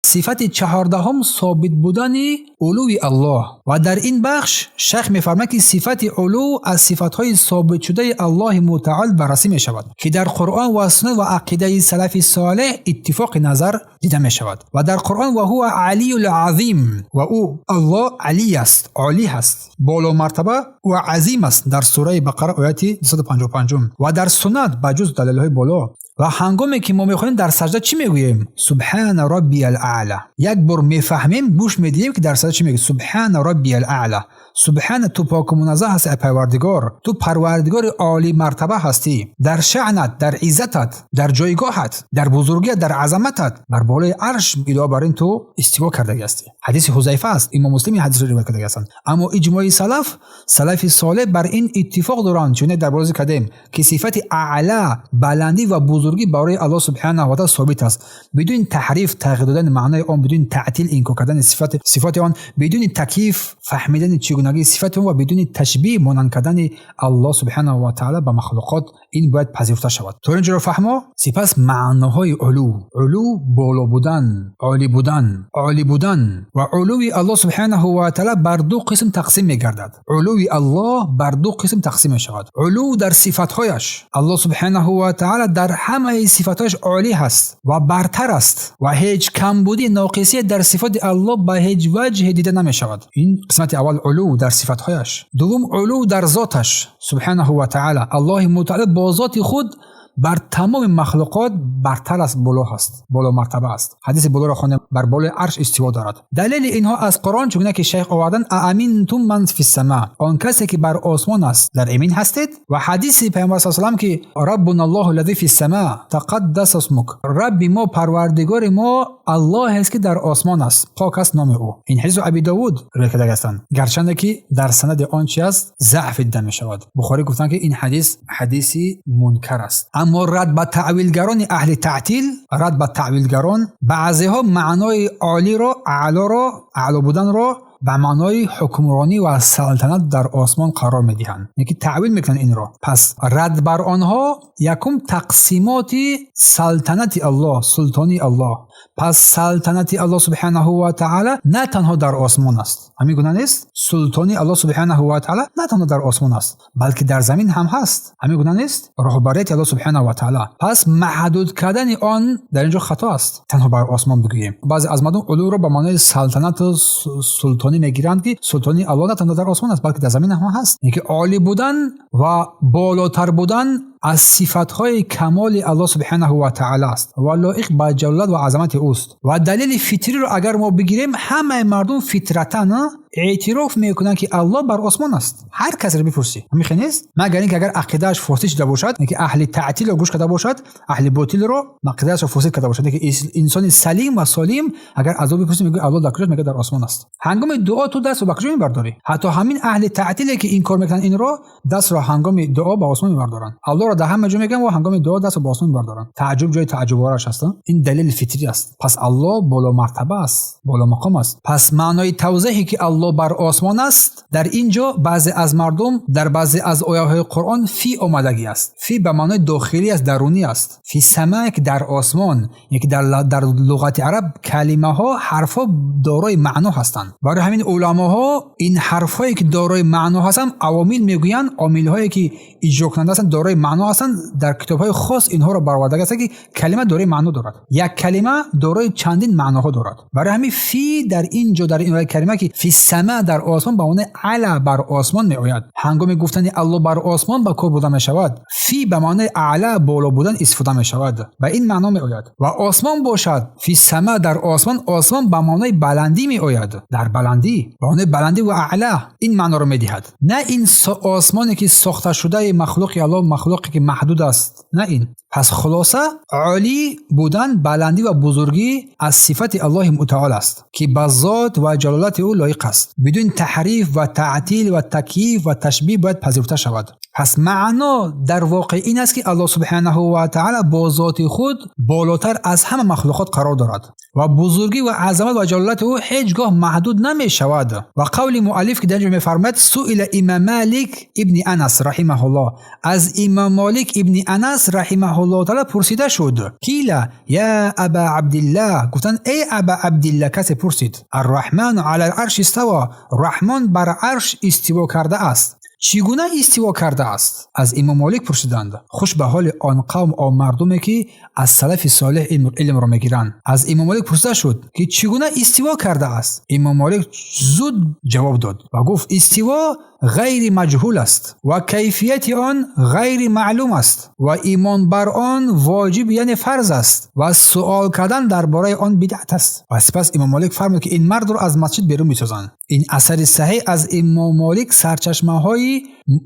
صفت چهاردهم ثابت بودن علوی الله و در این بخش شیخ می‌فرماید که صفت علو از صفات‌های ثابت شده الله متعال بررسی می‌شود که در قرآن و سنت و عقیده سلف صالح اتفاق نظر دیده می‌شود و در قرآن و هو علی العظیم و او الله علی است، عالی است، بالا مرتبه و عظیم است در سوره بقره آیه 255 و در سنت بجز دلایل بالا و هنگامی که ما میخونیم در سجده چی میگوییم؟ سبحان ربی الاعلی. یک بار میفهمیم گوش میدیم که در سجده چی میگه؟ سبحان ربی الاعلی. سبحان تو پاک و منزه هستی ای پروردگار، تو پروردگار عالی مرتبه هستی، در شأنت، در عزتت، در جایگاهت، در بزرگیت، در عظمتت بر بالای عرش ادعا بر این تو استوا کرده هستی. حدیث حذیفه است، امام مسلم این حدیث رو روایت کرده هستند. اما اجماع سلف صالح بر این اتفاق دارند چون در بارز کردیم که صفت اعلی، بلندی و بزرگی برای الله سبحانه و تعالی ثابت است بدون تحریف، تغییر دادن معنای آن، بدون تعطیل انکار کردن صفات آن، بدون تکییف فهمیدن چگونگی صفات آن و بدون تشبیه مانند کردن الله سبحانه و تعالی با مخلوقات. این باید پذیرفته شود. تو اینجا رو فهمو. سپس معناهای علو بالا بودن، عالی بودن و علوی الله سبحانه و تعالی بر دو قسم تقسیم می‌گردد. علوی الله بر دو قسم تقسیم می‌شود. علو در صفات‌هایش، الله سبحانه و تعالی در همه صفاتش عالی هست و برتر است و هیچ کمبودی ناقصی در صفات الله به هیچ وجه دیده نمی‌شود. این قسمت اول علو در صفات‌هایش. دوم علو در ذاتش سبحانه و تعالی. الله متعال با ذات خود بر تمام مخلوقات برتر است، بالا مرتبه است. حدیث بالا را خوانیم، بر بالای عرش استوا دارد. دلیل اینها از قرآن چگونه که شیخ آوردن امینتم من فی السماء، آن کسی که بر آسمان است در امین هستید، و حدیث پیامبر صلی الله علیه و آله که ربنا الله الذی فی السماء تقدس اسمک، رب ما پروردگار ما الله است که در آسمان است، پاک است نام او. این حدیث ابی داوود روایت کرده هستند، گرچند که در سند آن چی است ضعف دیده می شود. بخاری گفتند که این حدیثی منکر است. اما رد به تعویلگران اهل تعطیل، رد به تعویلگران بعضی ها معنای عالی را، اعلا بودن را به معنای حکمرانی و سلطنت در آسمان قرار میدهند، یعنی تعویل میکنن این را. پس رد بر آنها یکم تقسیمات سلطنت الله، سلطانی الله. پس سلطنت الله سبحانه و تعالی نه تنها در آسمان است، همین گونه نیست. سلطانی الله سبحانه و تعالی نه تنها در آسمان است بلکه در زمین هم هست، همین گونه نیست. رهبریت الله سبحانه و تعالی، پس محدود کردن آن در اینجا خطا است. تنها بر آسمان بگوییم. بعضی از مردم علو را به معنای سلطنت و سلطانی میگیرند که سلطانی الله نه تنها در آسمان است بلکه در زمین هم هست. اینکه عالی بودن و بالاتر بودن از صفاتهای کمال الله سبحانه و تعالی است و لایق به جلالت و عظمت اوست. و دلیل فطری رو اگر ما بگیریم، همه مردم فطرتاً اعتراف میکنن که الله بر آسمان است. هر کس رو بپرسی همین نیست، مگر اینکه اگر عقیدهش فاسد شده باشد، اینکه اهل تعطیل رو گوش کرده باشد، اهل باطل رو عقیدهش رو فاسد کرده باشد، که انسان سلیم و سالم اگر از او بپرسی میگه الله در کجاست، میگه در آسمان است. هنگام دعا تو دست رو به کجا میبرداری؟ حتی همین اهل تعطیلی که این کار میکنن این رو دست رو هنگام دعا به آسمان میبردارن، الله رو در همه جا میگن و هنگام دعا دست رو به آسمان میبردارن. تعجب جای تعجب آرش هست. این دلیل فطری است. پس الله بالا مرتبه است، بالا مقام است. پس معنای توضیحی که الله بر آسمان است در اینجا بعضی از مردم در بعضی از آیه‌های قرآن فی آمدگی است. فی به معنای داخلی است، درونی است. فی سما که در آسمان، یکی در لغت عرب کلمه ها حرفا دارای معنا هستند. برای همین علماها این حرفایی که دارای معنا هستند عوامل میگویند، عامل‌هایی که اجرا کننده هستند دارای معنا هستند. در کتاب‌های خاص اینها را برآورده است که کلمه دارای معنا دارد. یک کلمه دارای چندین معناها دارد. برای همین فی در اینجا در این کلمه که فی سما در آسمان به معنی اعلی بر آسمان می آید. هنگام گفتن الله بر آسمان با کار برده می شود، فی به معنی اعلی بالا بودن استفاده می شود، به این معنا می آید. و آسمان باشد فی سما در آسمان، آسمان به معنی بلندی می آید، در بلندی به معنی بلندی و اعلی این معنا رو می دهد. نه این آسمانی که ساخته شده مخلوق الله، مخلوقی که محدود است، نه این. پس خلاصه عالی بودن، بلندی و بزرگی از صفت الله متعال است که به ذات و جلالت او لایق است. است. بدون تحریف و تعطیل و تکییف و تشبیه باید پذیرفته شود. پس معنا در واقع این است که الله سبحانه و تعالی با ذات خود بالاتر از همه مخلوقات قرار دارد و بزرگی و عظمت و جلالت او هیچگاه محدود نمی شود. و قول مؤلف که در اینجا می‌فرماید سئل امام مالک ابن انس رحمه الله، از امام مالک ابن انس رحمه الله تعالی پرسیده شد کیلا یا ابا عبدالله، گفتن ای ابا عبدالله، کسی پرسید الرحمن علی العرش استوى، رحمان بر عرش استوا کرده است، چگونه استوا کرده است؟ از امام مالک پرسیدند. خوش به حال آن قوم و مردمی که از سلف صالح علم را میگیرند. از امام مالک پرسیده شد که چگونه استوا کرده است؟ امام مالک زود جواب داد و گفت استوا غیر مجهول است و کیفیت آن غیر معلوم است و ایمان بر آن واجب یعنی فرض است و سوال کردن درباره آن بدعت است. و سپس امام مالک فرمود که این مرد را از مسجد بیرون می‌سازند. این اثر صحیح از امام مالک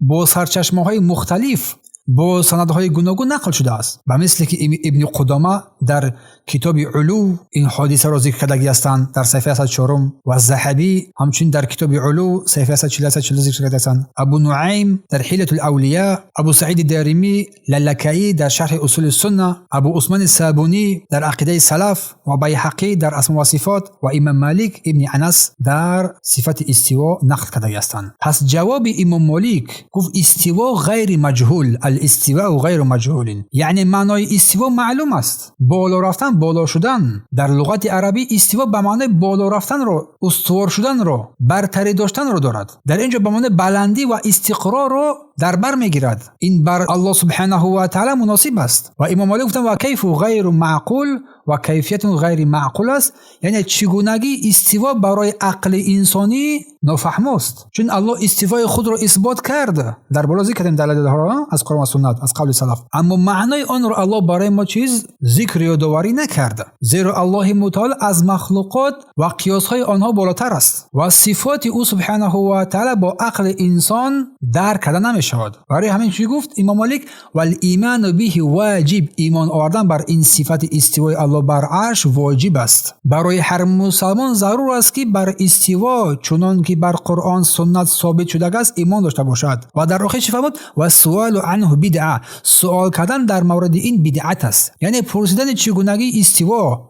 با سرچشمه‌های مختلف با سندهای گوناگون نقل شده است. و مثل که ابن قدامه در کتاب علو این حادثه را ذکر کرده هستند در صفحه 104 و ذهبی همچنین در کتاب علو صفحه 140 ذکر کرده هستند. ابو نعیم در حیلة الاولیاء، ابو سعید دارمی لالکایی در شرح اصول السنه، ابو عثمان الصابونی در عقیده سلف و بیهقی در اسماء و صفات و امام مالک ابن انس در صفت استوا نقل کرده هستند. پس جواب امام مالک گفت استوا غیر مجهول، الاستواء غیر مجهول، یعنی معنای استوا معلوم است، بالا رفتن، بالا شدن. در لغت عربی استوا به معنای بالا رفتن رو، استوار شدن رو، برتری داشتن رو دارد. در اینجا به معنای بلندی و استقرار رو در بر میگیرد. این بر الله سبحانه و تعالی مناسب است. و امام مالک گفتن و کیف غیر معقول و کیفیت غیر معقول است، یعنی چگونگی استوا برای عقل انسانی نافهم است، چون الله استوای خود را اثبات کرد در بالا ذکر کردیم دلایل ها از قرآن و سنت از قول سلف، اما معنای آن را الله برای ما چیز ذکر یادآوری نکرده، زیرا الله متعال از مخلوقات و قیاس های آنها بالاتر است و صفات او سبحانه و تعالی با عقل انسان درک کردن نمی شود. برای همین چی گفت امام مالک والایمان به واجب، ایمان آوردن بر این صفت استوای الله بر عرش واجب است. برای هر مسلمان ضرور است که بر استوا چنان که بر قرآن سنت ثابت شده است ایمان داشته باشد. و در آخر چی فرمود؟ و سوال عنه بدعه، سوال کردن در مورد این بدعت است، یعنی پرسیدن چگونگی استوا،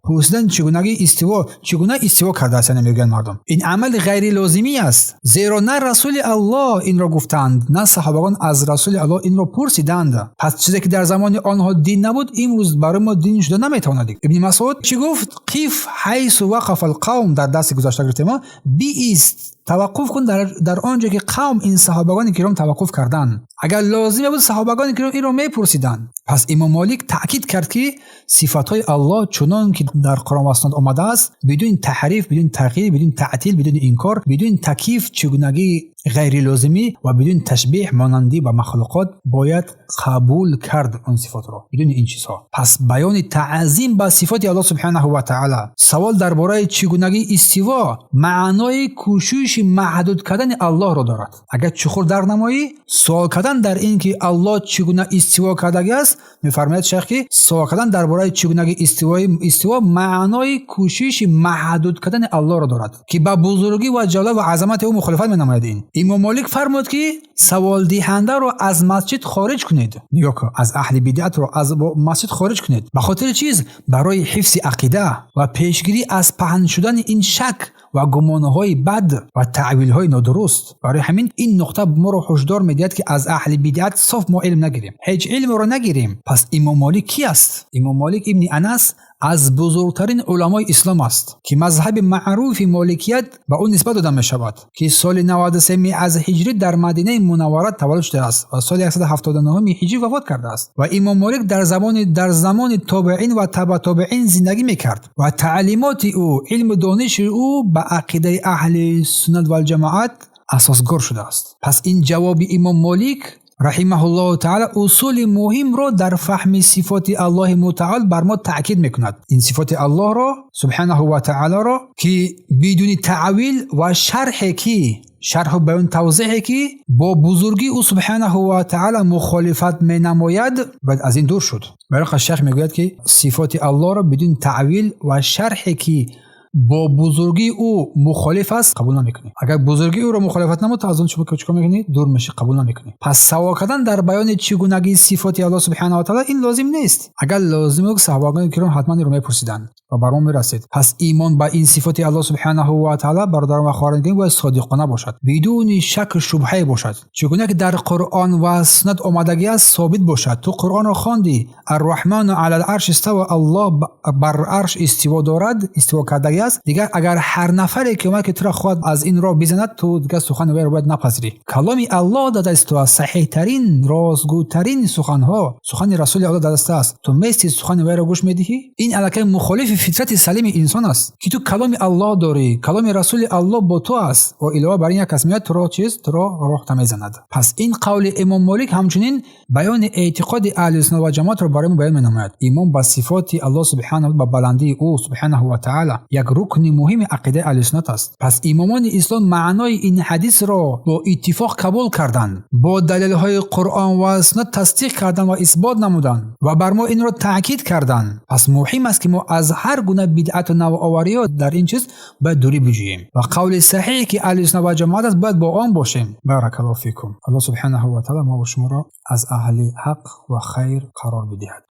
چگونه استوا کرده است. یعنی میگن مردم این عمل غیر لازمی است، زیرا نه رسول الله این را گفتند نه صحابگان از رسول الله این را پرسیدند. پس چیزی که در زمان آنها دین نبود امروز برای ما دین شده نمیتواند. ابن مسعود چی گفت؟ قیف حیث وقف القوم، در درس گذشته گفتیم ما بیست، توقف کن در آنجا که قوم این صحابگان کرام توقف کردند. اگر لازم بود صحابگان کرام این را میپرسیدند. پس امام مالک تاکید کرد که صفاتهای الله چنان که در قرآن و سنت آمده است بدون تحریف، بدون تغییر، بدون تعطیل، بدون انکار، بدون تکییف، چگونگی غیر لازمی و بدون تشبیه مانندی و مخلوقات باید قبول کرد آن صفات را بدون این چیزها. پس بیان تعظیم به صفات الله سبحانه و تعالی، سوال درباره چگونگی استوا معنای کوشش محدود کردن الله را دارد. اگر چخور در نمایی سوال کردن در این که الله چگونه استوا کرده است، میفرماید شیخ که سوال کردن درباره چگونگی استوا معنای کوشش محدود کردن الله را دارد که با بزرگی و جلال و عظمت او مخالفت می‌نماید. امام مالک فرمود که سوال دهنده رو از مسجد خارج کنید، یا که از اهل بدعت رو از مسجد خارج کنید. به خاطر چیز؟ برای حفظ عقیده و پیشگیری از پهن شدن این شک و گمانه‌های بد و تعویل‌های نادرست. برای همین این نقطه ما رو هشدار می‌دهد که از اهل بدعت صاف ما علم نگیریم، هیچ علم رو نگیریم. پس امام مالک کی است؟ امام مالک ابن انس از بزرگترین علمای اسلام است که مذهب معروف مالکیت به اون نسبت داده می شود که سال 93 از هجری در مدینه منوره تولد شده است و سال 179 هجری وفات کرده است. و امام مالک در زمان تابعین و تبع تابعین زندگی میکرد و تعلیمات او، علم دانش او به عقیده اهل سنت و الجماعت اساسگار شده است. پس این جواب امام مالک رحمه الله تعالی اصول مهم را در فهم صفات الله متعال بر ما تأکید میکند. این صفات الله را سبحانه و تعالی را که بدون تعویل و شرح و بیان توضیحی که با بزرگی او سبحانه و تعالی مخالفت می نماید باید از این دور شد. برای شیخ میگوید که صفات الله را بدون تعویل و شرحی که با بزرگی او مخالف است قبول نمیکنی. اگر بزرگی او را مخالفت نمود از اون چیکار میکنی؟ دور میشی، قبول نمیکنی. پس سوا کردن در بیان چگونگی صفات الله سبحانه و تعالی این لازم نیست. اگر لازم بود صحابگان کرام حتما این رو میپرسیدن و برام میرسید. پس ایمان به این صفات الله سبحانه و تعالی برادران و خواهران باید صادقانه باشد، بدون شک و شبهه باشد. چگونه که در قرآن و سنت آمدگی است ثابت باشد. تو قرآن رو خواندی الرحمن علی العرش استوى، الله بر عرش استوا دارد، استوا کرده است. دیگر اگر هر نفری که اومد که تو را خود از این راه بزند تو دیگر سخن وی را باید نپذیری. کلام الله داده است، تو صحیح ترین راستگوترین سخن ها سخن رسول الله داده است، تو میستی سخن وی را گوش میدهی. این الکی مخالف فطرت سلیم انسان است که تو کلام الله داری، کلام رسول الله با تو است و علاوه بر این یک قسمیت تو را تو را راه تمیزند. پس این قول امام مالک همچنین بیان اعتقاد اهل سنت و جماعت را برای ما بیان می‌نماید. ایمان به صفات الله سبحانه و بلندی او سبحانه و تعالی یک رکن مهم عقیده اهل سنت است. پس امامان اسلام معنای این حدیث را با اتفاق قبول کردند، با دلیل‌های قرآن و سنت تصدیق کردند و اثبات نمودند و بر ما این را تاکید کردند. پس مهم است که ما از هر گونه بدعت و نوآوری در این چیز باید دوری بجوییم و قول صحیحی که اهل سنت و جماعت است باید با آن باشیم. بارک الله فیکم. الله سبحانه و تعالی ما و شما را از اهل حق و خیر قرار بدهد.